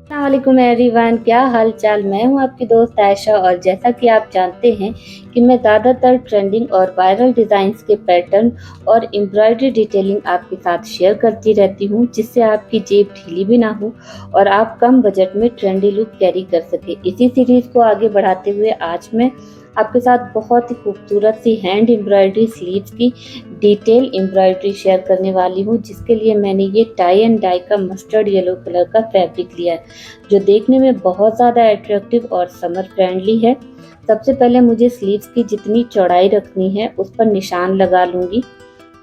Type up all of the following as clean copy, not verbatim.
अस्सलामुअलैकुम एवरीवन, क्या हाल चाल। मैं हूं आपकी दोस्त आयशा और जैसा कि आप जानते हैं कि मैं ज़्यादातर ट्रेंडिंग और वायरल डिज़ाइंस के पैटर्न और एम्ब्रॉयडरी डिटेलिंग आपके साथ शेयर करती रहती हूं, जिससे आपकी जेब ढीली भी ना हो और आप कम बजट में ट्रेंडी लुक कैरी कर सके। इसी सीरीज़ को आगे बढ़ाते हुए आज मैं आपके साथ बहुत ही खूबसूरत सी हैंड एम्ब्रॉयडरी स्लीव्स की डिटेल एम्ब्रॉयडरी शेयर करने वाली हूँ, जिसके लिए मैंने ये टाई एंड डाई का मस्टर्ड येलो कलर का फैब्रिक लिया है, जो देखने में बहुत ज़्यादा अट्रैक्टिव और समर फ्रेंडली है। सबसे पहले मुझे स्लीव्स की जितनी चौड़ाई रखनी है उस पर निशान लगा लूँगी।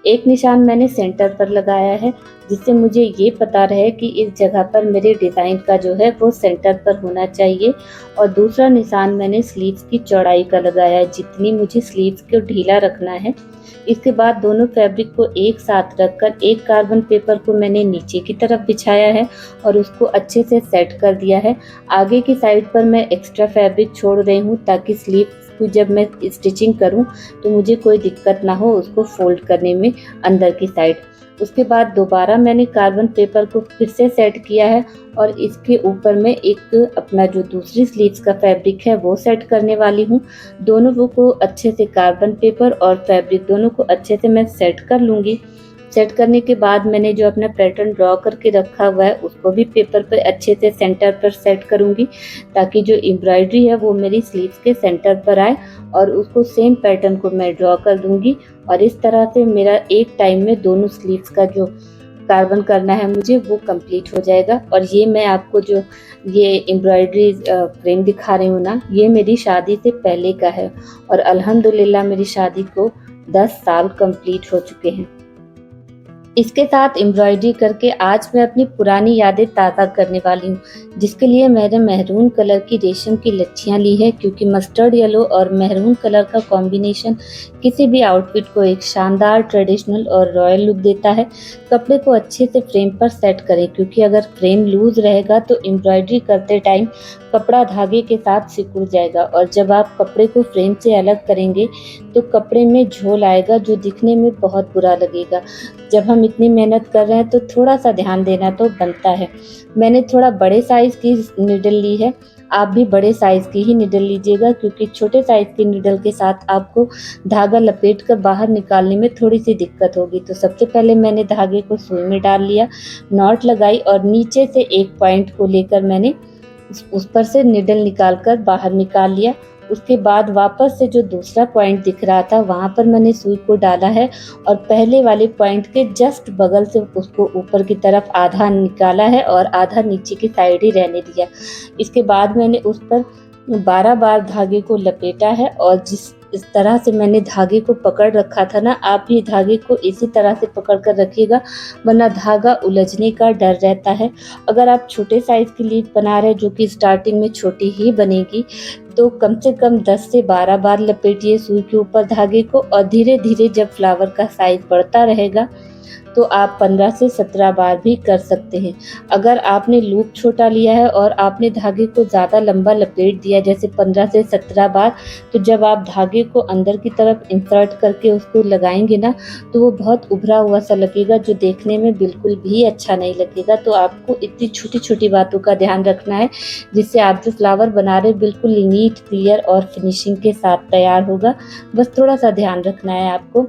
एक निशान मैंने सेंटर पर लगाया है, जिससे मुझे ये पता रहे कि इस जगह पर मेरे डिज़ाइन का जो है वो सेंटर पर होना चाहिए। और दूसरा निशान मैंने स्लीव्स की चौड़ाई का लगाया है, जितनी मुझे स्लीव्स को ढीला रखना है। इसके बाद दोनों फैब्रिक को एक साथ रखकर एक कार्बन पेपर को मैंने नीचे की तरफ बिछाया है और उसको अच्छे से सेट कर दिया है। आगे की साइड पर मैं एक्स्ट्रा फैब्रिक छोड़ रही हूँ, ताकि स्लीव्स को जब मैं स्टिचिंग करूँ तो मुझे कोई दिक्कत ना हो उसको फोल्ड करने में अंदर की साइड। उसके बाद दोबारा मैंने कार्बन पेपर को फिर से सेट किया है और इसके ऊपर मैं एक अपना जो दूसरी स्लीव्स का फैब्रिक है वो सेट करने वाली हूँ। दोनों को अच्छे से कार्बन पेपर और फैब्रिक दोनों को अच्छे से मैं सेट कर लूँगी। सेट करने के बाद मैंने जो अपना पैटर्न ड्रॉ करके रखा हुआ है उसको भी पेपर पर अच्छे से सेंटर पर सेट करूँगी, ताकि जो एम्ब्रॉयडरी है वो मेरी स्लीव्स के सेंटर पर आए और उसको सेम पैटर्न को मैं ड्रॉ कर दूँगी। और इस तरह से मेरा एक टाइम में दोनों स्लीव्स का जो कार्बन करना है मुझे वो कंप्लीट हो जाएगा। और ये मैं आपको जो ये एम्ब्रॉयडरी फ्रेम दिखा रही हूँ ना, ये मेरी शादी से पहले का है और अल्हम्दुलिल्लाह मेरी शादी को 10 साल कंप्लीट हो चुके हैं। इसके साथ एम्ब्रॉयडरी करके आज मैं अपनी पुरानी यादें ताज़ा करने वाली हूँ, जिसके लिए मैंने मेहरून कलर की रेशम की लच्छियाँ ली है, क्योंकि मस्टर्ड येलो और मेहरून कलर का कॉम्बिनेशन किसी भी आउटफिट को एक शानदार ट्रेडिशनल और रॉयल लुक देता है। कपड़े को अच्छे से फ्रेम पर सेट करें, क्योंकि अगर फ्रेम लूज रहेगा तो एम्ब्रॉयडरी करते टाइम कपड़ा धागे के साथ सिकुड़ जाएगा और जब आप कपड़े को फ्रेम से अलग करेंगे तो कपड़े में झोल आएगा, जो दिखने में बहुत बुरा लगेगा। जब हम इतनी मेहनत कर रहे हैं तो थोड़ा सा ध्यान देना तो बनता है। मैंने थोड़ा बड़े साइज़ की निडल ली है, आप भी बड़े साइज़ की ही निडल लीजिएगा, क्योंकि छोटे साइज़ की निडल के साथ आपको धागा लपेट कर बाहर निकालने में थोड़ी सी दिक्कत होगी। तो सबसे पहले मैंने धागे को सुई में डाल लिया, नॉट लगाई और नीचे से एक पॉइंट को लेकर मैंने उस पर से निडल निकाल कर बाहर निकाल लिया। उसके बाद वापस से जो दूसरा पॉइंट दिख रहा था वहाँ पर मैंने सुई को डाला है और पहले वाले पॉइंट के जस्ट बगल से उसको ऊपर की तरफ आधा निकाला है और आधा नीचे की साइड ही रहने दिया। इसके बाद मैंने उस पर 12 बार धागे को लपेटा है और जिस इस तरह से मैंने धागे को पकड़ रखा था ना, आप भी धागे को इसी तरह से पकड़ कर रखिएगा, वरना धागा उलझने का डर रहता है। अगर आप छोटे साइज़ की लीफ बना रहे हैं, जो कि स्टार्टिंग में छोटी ही बनेगी, तो कम से कम 10 से 12 बार लपेटिए सुई के ऊपर धागे को और धीरे-धीरे जब फ्लावर का साइज़ बढ़ता रहेगा तो आप 15 से 17 बार भी कर सकते हैं। अगर आपने लूप छोटा लिया है और आपने धागे को ज़्यादा लंबा लपेट दिया, जैसे 15 से 17 बार, तो जब आप धागे को अंदर की तरफ इंसर्ट करके उसको लगाएँगे ना, तो वो बहुत उभरा हुआ सा लगेगा, जो देखने में बिल्कुल भी अच्छा नहीं लगेगा। तो आपको इतनी छोटी-छोटी बातों का ध्यान रखना है, जिससे आप जो फ्लावर बना रहे हैं बिल्कुल नीट, क्लियर और फिनिशिंग के साथ तैयार होगा। बस थोड़ा-सा ध्यान रखना है आपको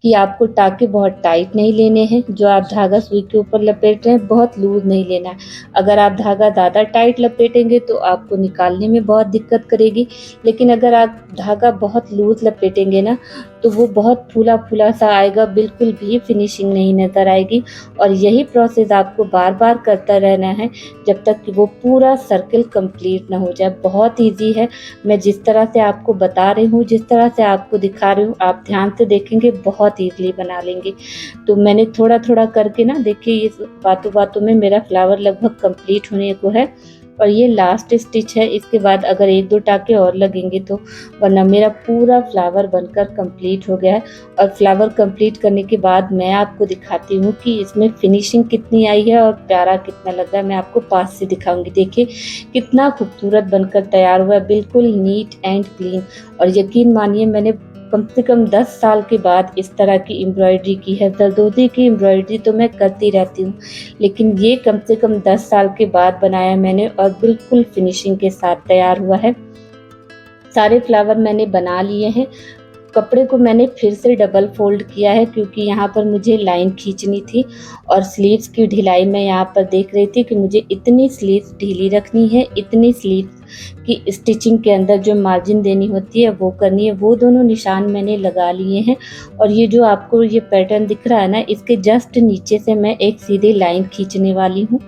कि आपको टाँके बहुत टाइट नहीं लेने हैं, जो आप धागा सुई के ऊपर लपेट रहे हैं बहुत लूज़ नहीं लेना है। अगर आप धागा ज़्यादा टाइट लपेटेंगे तो आपको निकालने में बहुत दिक्कत करेगी, लेकिन अगर आप धागा बहुत लूज़ लपेटेंगे ना, तो वो बहुत फूला-फूला सा आएगा, बिल्कुल भी फिनिशिंग नहीं नज़र आएगी। और यही प्रोसेस आपको बार-बार करता रहना है जब तक कि वो पूरा सर्किल कंप्लीट ना हो जाए। बहुत ईज़ी है, मैं जिस तरह से आपको बता रही हूँ, जिस तरह से आपको दिखा रही हूँ, आप ध्यान से देखेंगे बहुत ईज़िली बना लेंगे। तो मैंने थोड़ा-थोड़ा करके ना, देखिए ये बातों-बातों में मेरा फ्लावर लगभग कंप्लीट होने को है और ये लास्ट स्टिच है। इसके बाद अगर 1-2 टाँके और लगेंगे तो, वरना मेरा पूरा फ्लावर बनकर कंप्लीट हो गया है। और फ्लावर कंप्लीट करने के बाद मैं आपको दिखाती हूँ कि इसमें फिनिशिंग कितनी आई है और प्यारा कितना लग रहा है। मैं आपको पास से दिखाऊँगी। देखिए कितना खूबसूरत बनकर तैयार हुआ है, बिल्कुल नीट एंड क्लीन। और यकीन मानिए मैंने कम से कम 10 साल के बाद इस तरह की एम्ब्रॉयडरी की है। जरदोज़ी की एम्ब्रॉयडरी तो मैं करती रहती हूँ, लेकिन ये कम से कम 10 साल के बाद बनाया मैंने और बिल्कुल फिनिशिंग के साथ तैयार हुआ है। सारे फ्लावर मैंने बना लिए हैं। कपड़े को मैंने फिर से डबल फ़ोल्ड किया है क्योंकि यहाँ पर मुझे लाइन खींचनी थी और स्लीव्स की ढिलाई मैं यहाँ पर देख रही थी कि मुझे इतनी स्लीव्स ढीली रखनी है, इतनी स्लीव्स की स्टिचिंग के अंदर जो मार्जिन देनी होती है वो करनी है। वो दोनों निशान मैंने लगा लिए हैं और ये जो आपको ये पैटर्न दिख रहा है ना, इसके जस्ट नीचे से मैं एक सीधी लाइन खींचने वाली हूँ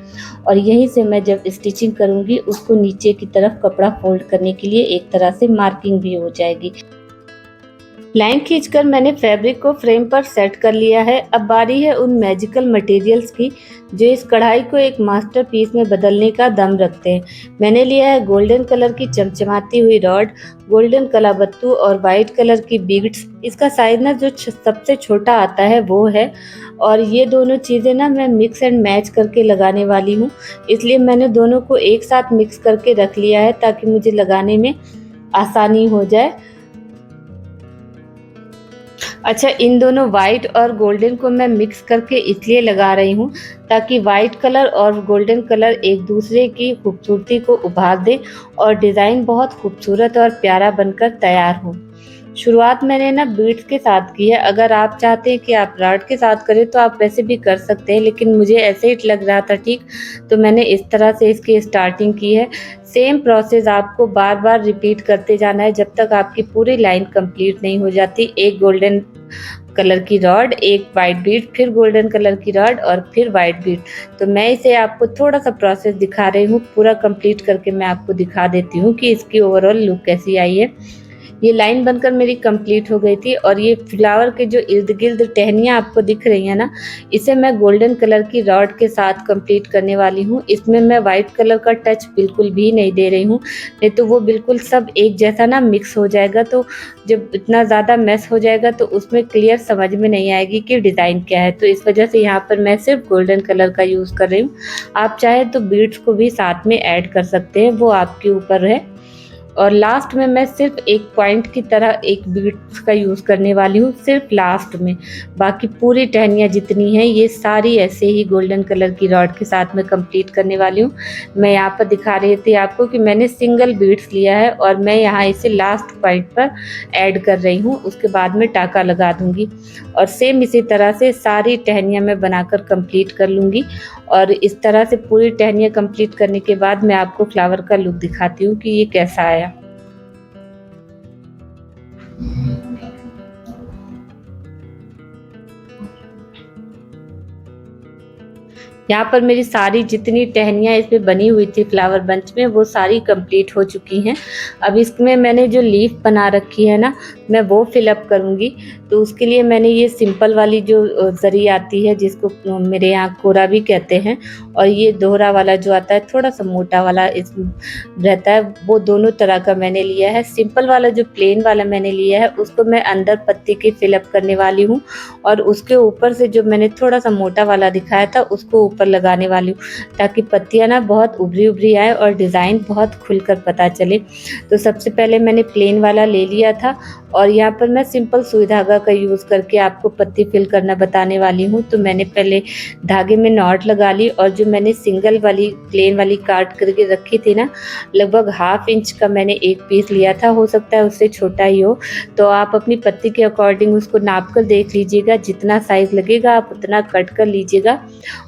और यहीं से मैं जब स्टिचिंग करूँगी उसको नीचे की तरफ कपड़ा फ़ोल्ड करने के लिए एक तरह से मार्किंग भी हो जाएगी। लाइन खींचकर मैंने फैब्रिक को फ्रेम पर सेट कर लिया है। अब बारी है उन मैजिकल मटेरियल्स की जो इस कढ़ाई को एक मास्टरपीस में बदलने का दम रखते हैं। मैंने लिया है गोल्डन कलर की चमचमाती हुई रॉड, गोल्डन कलाबत्तू और वाइट कलर की बीड्स। इसका साइज ना जो सबसे छोटा आता है वो है और ये दोनों चीज़ें ना मैं मिक्स एंड मैच करके लगाने वाली हूँ, इसलिए मैंने दोनों को एक साथ मिक्स करके रख लिया है ताकि मुझे लगाने में आसानी हो जाए। अच्छा, इन दोनों वाइट और गोल्डन को मैं मिक्स करके इसलिए लगा रही हूँ ताकि वाइट कलर और गोल्डन कलर एक दूसरे की खूबसूरती को उभार दे और डिज़ाइन बहुत खूबसूरत और प्यारा बनकर तैयार हो। शुरुआत मैंने ना बीड्स के साथ की है। अगर आप चाहते हैं कि आप रॉड के साथ करें तो आप वैसे भी कर सकते हैं, लेकिन मुझे ऐसे ही लग रहा था ठीक, तो मैंने इस तरह से इसकी स्टार्टिंग की है। सेम प्रोसेस आपको बार बार रिपीट करते जाना है जब तक आपकी पूरी लाइन कंप्लीट नहीं हो जाती। एक गोल्डन कलर की रॉड, एक वाइट बीड, फिर गोल्डन कलर की रॉड और फिर वाइट बीड। तो मैं इसे आपको थोड़ा सा प्रोसेस दिखा रही हूँ, पूरा कंप्लीट करके मैं आपको दिखा देती हूँ कि इसकी ओवरऑल लुक कैसी आई है। ये लाइन बनकर मेरी कंप्लीट हो गई थी और ये फ्लावर के जो इर्द-गिर्द टहनियाँ आपको दिख रही हैं ना, इसे मैं गोल्डन कलर की रॉड के साथ कंप्लीट करने वाली हूँ। इसमें मैं वाइट कलर का टच बिल्कुल भी नहीं दे रही हूँ, नहीं तो वो बिल्कुल सब एक जैसा ना मिक्स हो जाएगा, तो जब इतना ज़्यादा मैस हो जाएगा तो उसमें क्लियर समझ में नहीं आएगी कि डिज़ाइन क्या है। तो इस वजह से यहाँ पर मैं सिर्फ गोल्डन कलर का यूज़ कर रही हूँ। आप चाहे तो बीड्स को भी साथ में ऐड कर सकते हैं, वो आपके ऊपर है। और लास्ट में मैं सिर्फ एक पॉइंट की तरह एक बीड्स का यूज़ करने वाली हूँ सिर्फ लास्ट में। बाकी पूरी टहनियाँ जितनी हैं ये सारी ऐसे ही गोल्डन कलर की रॉड के साथ मैं कंप्लीट करने वाली हूँ। मैं यहाँ पर दिखा रही थी आपको कि मैंने सिंगल बीड्स लिया है और मैं यहाँ इसे लास्ट पॉइंट पर ऐड कर रही हूँ, उसके बाद में टाका लगा दूँगी और सेम इसी तरह से सारी टहनियाँ मैं बनाकर कंप्लीट कर लूँगी। और इस तरह से पूरी टहनियाँ कंप्लीट करने के बाद मैं आपको फ्लावर का लुक दिखाती हूँ कि ये कैसा आया। यहाँ पर मेरी सारी जितनी टहनियाँ इसमें बनी हुई थी फ्लावर बंच में वो सारी कंप्लीट हो चुकी हैं। अब इसमें मैंने जो लीफ बना रखी है ना, मैं वो फिल अप करूँगी। तो उसके लिए मैंने ये सिंपल वाली जो ज़री आती है जिसको मेरे यहाँ कोरा भी कहते हैं, और ये दोहरा वाला जो आता है थोड़ा सा मोटा वाला इस रहता है, वो दोनों तरह का मैंने लिया है। सिंपल वाला जो प्लेन वाला मैंने लिया है उसको मैं अंदर पत्ती की फिल अप करने वाली हूँ और उसके ऊपर से जो मैंने थोड़ा सा मोटा वाला दिखाया था उसको ऊपर लगाने वाली हूँ ताकि पत्तियाँ ना बहुत उभरी उभरी आए और डिज़ाइन बहुत खुलकर पता चले। तो सबसे पहले मैंने प्लेन वाला ले लिया था और यहाँ पर मैं सिंपल सुई धागा का यूज़ करके आपको पत्ती फिल करना बताने वाली हूँ। तो मैंने पहले धागे में नॉट लगा ली और जो मैंने सिंगल वाली प्लेन वाली काट करके रखी थी ना, लगभग 1/2 इंच का मैंने एक पीस लिया था, हो सकता है उससे छोटा ही हो। तो आप अपनी पत्ती के अकॉर्डिंग उसको नाप कर देख लीजिएगा, जितना साइज़ लगेगा आप उतना कट कर लीजिएगा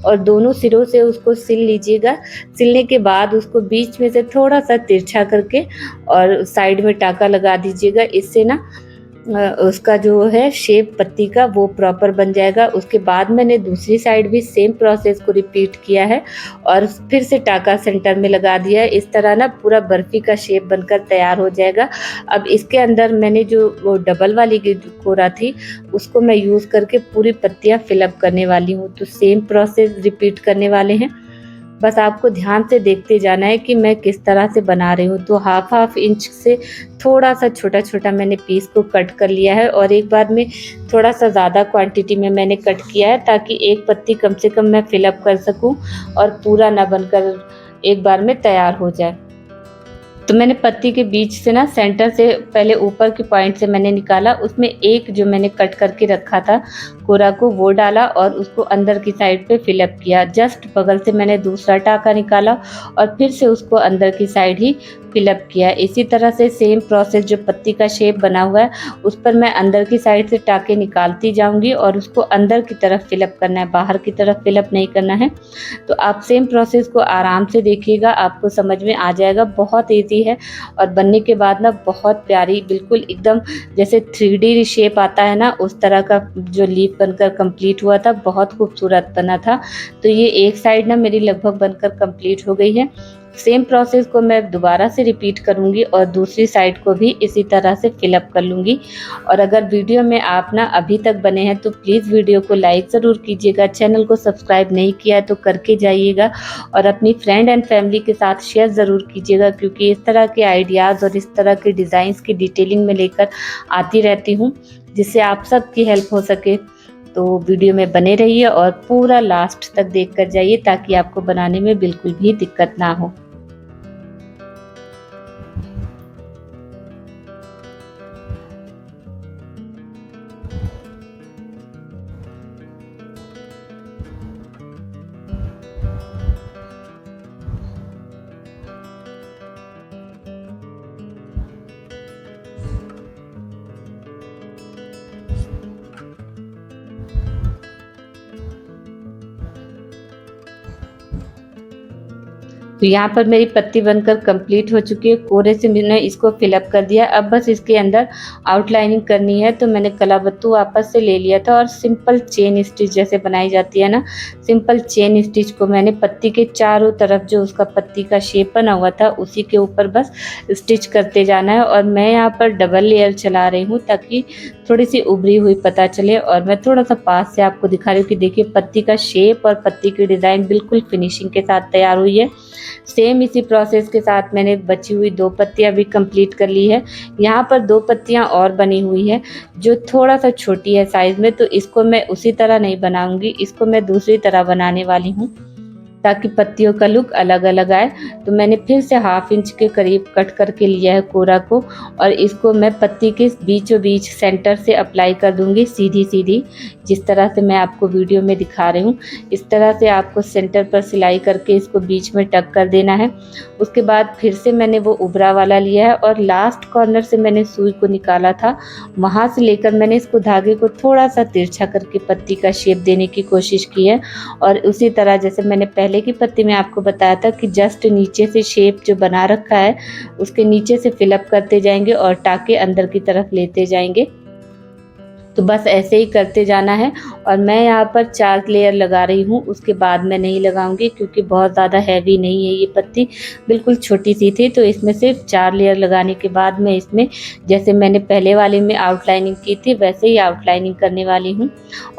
और दोनों सिरों से उसको सिल लीजिएगा। सिलने के बाद उसको बीच में से थोड़ा सा तिरछा करके और साइड में टाका लगा दीजिएगा। इससे ना उसका जो है शेप पत्ती का वो प्रॉपर बन जाएगा। उसके बाद मैंने दूसरी साइड भी सेम प्रोसेस को रिपीट किया है और फिर से टाका सेंटर में लगा दिया है। इस तरह ना पूरा बर्फ़ी का शेप बनकर तैयार हो जाएगा। अब इसके अंदर मैंने जो वो डबल वाली जो कोरा थी उसको मैं यूज़ करके पूरी पत्तियाँ फिल अप करने वाली हूँ। तो सेम प्रोसेस रिपीट करने वाले हैं, बस आपको ध्यान से देखते जाना है कि मैं किस तरह से बना रही हूँ। तो 1/2 इंच से थोड़ा सा छोटा-छोटा मैंने पीस को कट कर लिया है और एक बार में थोड़ा सा ज़्यादा क्वांटिटी में मैंने कट किया है ताकि एक पत्ती कम से कम मैं फिल अप कर सकूँ और पूरा ना बनकर एक बार में तैयार हो जाए। तो मैंने पत्ती के बीच से ना सेंटर से पहले ऊपर के पॉइंट से मैंने निकाला, उसमें एक जो मैंने कट करके रखा था कोरा को वो डाला और उसको अंदर की साइड पे फिलअप किया। जस्ट बगल से मैंने दूसरा टाका निकाला और फिर से उसको अंदर की साइड ही फिलअप किया। इसी तरह से सेम प्रोसेस जो पत्ती का शेप बना हुआ है उस पर मैं अंदर की साइड से टाके निकालती जाऊंगी और उसको अंदर की तरफ फिलअप करना है, बाहर की तरफ फिलअप नहीं करना है। तो आप सेम प्रोसेस को आराम से देखिएगा, आपको समझ में आ जाएगा। बहुत ईजी है और बनने के बाद ना बहुत प्यारी, बिल्कुल एकदम जैसे 3D शेप आता है ना उस तरह का जो लीफ बनकर कंप्लीट हुआ था, बहुत खूबसूरत बना था। तो ये एक साइड ना मेरी लगभग बनकर कंप्लीट हो गई है। सेम प्रोसेस को मैं दोबारा से रिपीट करूंगी और दूसरी साइड को भी इसी तरह से फिलअप कर लूंगी। और अगर वीडियो में आप ना अभी तक बने हैं तो प्लीज़ वीडियो को लाइक ज़रूर कीजिएगा, चैनल को सब्सक्राइब नहीं किया है तो करके जाइएगा और अपनी फ्रेंड एंड फैमिली के साथ शेयर ज़रूर कीजिएगा, क्योंकि इस तरह के आइडियाज़ और इस तरह के डिज़ाइंस की डिटेलिंग में लेकर आती रहती हूँ जिससे आप सबकी हेल्प हो सके। तो वीडियो में बने रहिए और पूरा लास्ट तक देख कर जाइए ताकि आपको बनाने में बिल्कुल भी दिक्कत ना हो। तो यहाँ पर मेरी पत्ती बनकर कंप्लीट हो चुकी है। कोरे से मैंने इसको फिलअप कर दिया। अब बस इसके अंदर आउटलाइनिंग करनी है। तो मैंने कलाबत्तू वापस से ले लिया था और सिंपल चेन स्टिच जैसे बनाई जाती है ना, सिंपल चेन स्टिच को मैंने पत्ती के चारों तरफ जो उसका पत्ती का शेप बना हुआ था उसी के ऊपर बस स्टिच करते जाना है। और मैं यहाँ पर डबल लेयर चला रही हूँ ताकि थोड़ी सी उभरी हुई पता चले। और मैं थोड़ा सा पास से आपको दिखा रही हूँ कि देखिए पत्ती का शेप और पत्ती की डिज़ाइन बिल्कुल फिनिशिंग के साथ तैयार हुई है। सेम इसी प्रोसेस के साथ मैंने बची हुई 2 पत्तियां भी कंप्लीट कर ली है। यहाँ पर 2 पत्तियां और बनी हुई है जो थोड़ा सा छोटी है साइज में, तो इसको मैं उसी तरह नहीं बनाऊंगी, इसको मैं दूसरी तरह बनाने वाली हूँ ताकि पत्तियों का लुक अलग अलग आए। तो मैंने फिर से 1/2 इंच के करीब कट करके लिया है कोरा को और इसको मैं पत्ती के बीचों बीच सेंटर से अप्लाई कर दूंगी सीधी सीधी, जिस तरह से मैं आपको वीडियो में दिखा रही हूँ। इस तरह से आपको सेंटर पर सिलाई करके इसको बीच में टक कर देना है। उसके बाद फिर से मैंने वो उभरा वाला लिया है और लास्ट कॉर्नर से मैंने सुई को निकाला था, वहाँ से लेकर मैंने इसको धागे को थोड़ा सा तिरछा करके पत्ती का शेप देने की कोशिश की है। और उसी तरह जैसे मैंने पहले की पत्ती में आपको बताया था कि जस्ट नीचे से शेप जो बना रखा है उसके नीचे से फिलअप करते जाएंगे और टाके अंदर की तरफ लेते जाएंगे। तो बस ऐसे ही करते जाना है। और मैं यहाँ पर 4 लेयर लगा रही हूँ, उसके बाद मैं नहीं लगाऊंगी क्योंकि बहुत ज़्यादा हैवी नहीं है ये पत्ती, बिल्कुल छोटी सी थी। तो इसमें सिर्फ 4 लेयर लगाने के बाद मैं इसमें जैसे मैंने पहले वाले में आउटलाइनिंग की थी वैसे ही आउटलाइनिंग करने वाली हूँ।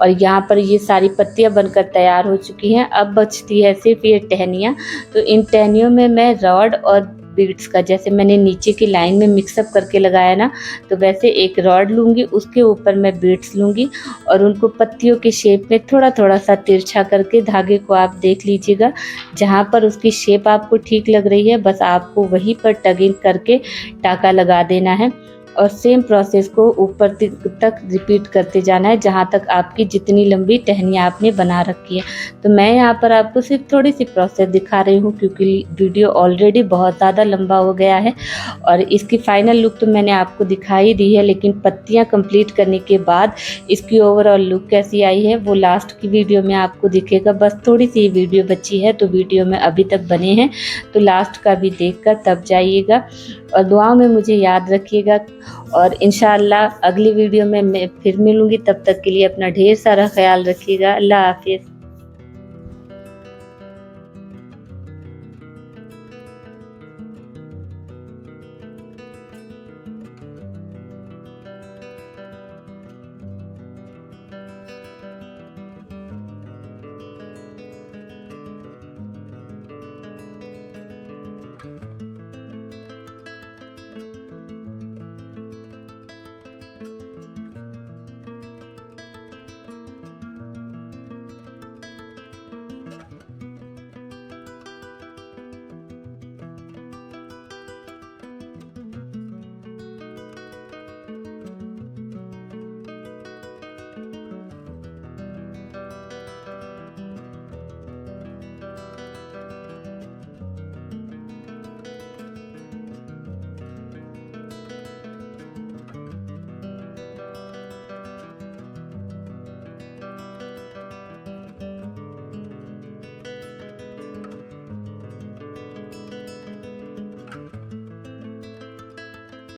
और यहाँ पर ये सारी पत्तियाँ बनकर तैयार हो चुकी हैं। अब बचती है सिर्फ ये टहनियाँ। तो इन टहनियों में मैं रॉड और बीड्स का, जैसे मैंने नीचे की लाइन में मिक्सअप करके लगाया ना, तो वैसे एक रॉड लूँगी, उसके ऊपर मैं बीड्स लूँगी और उनको पत्तियों के शेप में थोड़ा थोड़ा सा तिरछा करके धागे को आप देख लीजिएगा, जहाँ पर उसकी शेप आपको ठीक लग रही है बस आपको वहीं पर टगिंग करके टाका लगा देना है। और सेम प्रोसेस को ऊपर तक रिपीट करते जाना है जहाँ तक आपकी जितनी लंबी टहनियाँ आपने बना रखी है। तो मैं यहाँ पर आपको सिर्फ थोड़ी सी प्रोसेस दिखा रही हूँ क्योंकि वीडियो ऑलरेडी बहुत ज़्यादा लंबा हो गया है और इसकी फाइनल लुक तो मैंने आपको दिखाई दी है, लेकिन पत्तियाँ कंप्लीट करने के बाद इसकी ओवरऑल लुक कैसी आई है वो लास्ट की वीडियो में आपको दिखेगा। बस थोड़ी सी वीडियो बची है तो वीडियो में अभी तक बने हैं तो लास्ट का भी देखकर तब जाइएगा और दुआओं में मुझे याद रखिएगा। और इंशाअल्लाह अगली वीडियो में मैं फिर मिलूँगी, तब तक के लिए अपना ढेर सारा ख्याल रखिएगा। अल्लाह हाफिज़।